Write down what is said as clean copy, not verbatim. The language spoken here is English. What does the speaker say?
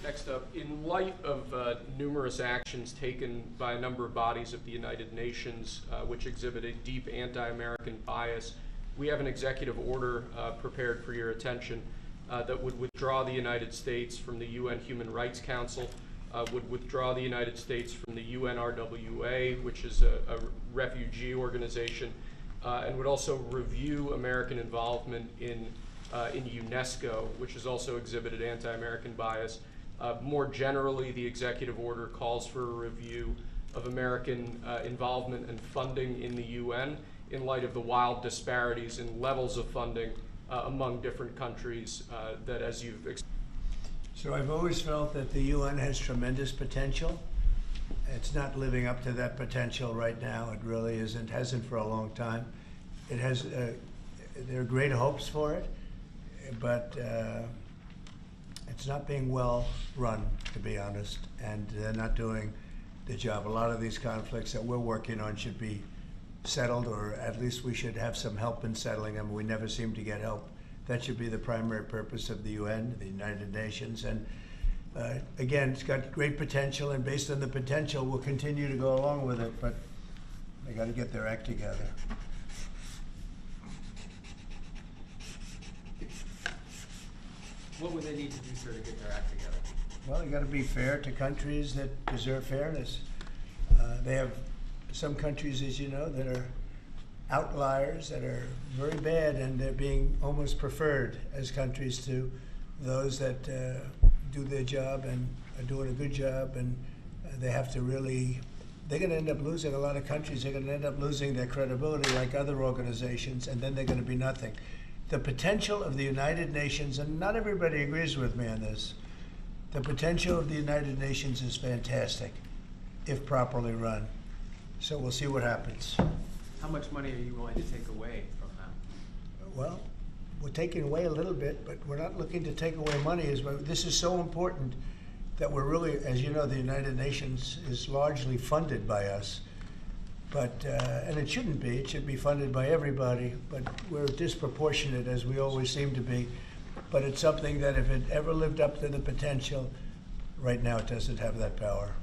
Next up, in light of numerous actions taken by a number of bodies of the United Nations which exhibit a deep anti-American bias, we have an executive order prepared for your attention that would withdraw the United States from the UN Human Rights Council, would withdraw the United States from the UNRWA, which is a refugee organization, and would also review American involvement in UNESCO, which has also exhibited anti-American bias. More generally, the executive order calls for a review of American involvement and funding in the UN in light of the wild disparities in levels of funding among different countries that, as you've explained. So I've always felt that the UN has tremendous potential. It's not living up to that potential right now. It really isn't, hasn't for a long time. It has, there are great hopes for it, but it's not being well run, to be honest, and they're not doing the job. A lot of these conflicts that we're working on should be settled, or at least we should have some help in settling them. We never seem to get help. That should be the primary purpose of the UN, the United Nations. And again, it's got great potential, and based on the potential, we'll continue to go along with it, but they got to get their act together. What would they need to do, sir, to get their act together? Well, they got to be fair to countries that deserve fairness. They have some countries, as you know, that are outliers, that are very bad, and they're being almost preferred as countries to those that do their job and are doing a good job. And they have to really, they're going to end up losing, a lot of countries are going to end up losing their credibility like other organizations, and then they're going to be nothing. The potential of the United Nations, and not everybody agrees with me on this, the potential of the United Nations is fantastic if properly run. So we'll see what happens. How much money are you willing to take away from them? Well, we're taking away a little bit, but we're not looking to take away money. This is so important that we're really, as you know, the United Nations is largely funded by us. But, and it shouldn't be, it should be funded by everybody, but we're disproportionate, as we always seem to be. But it's something that if it ever lived up to the potential, right now it doesn't have that power.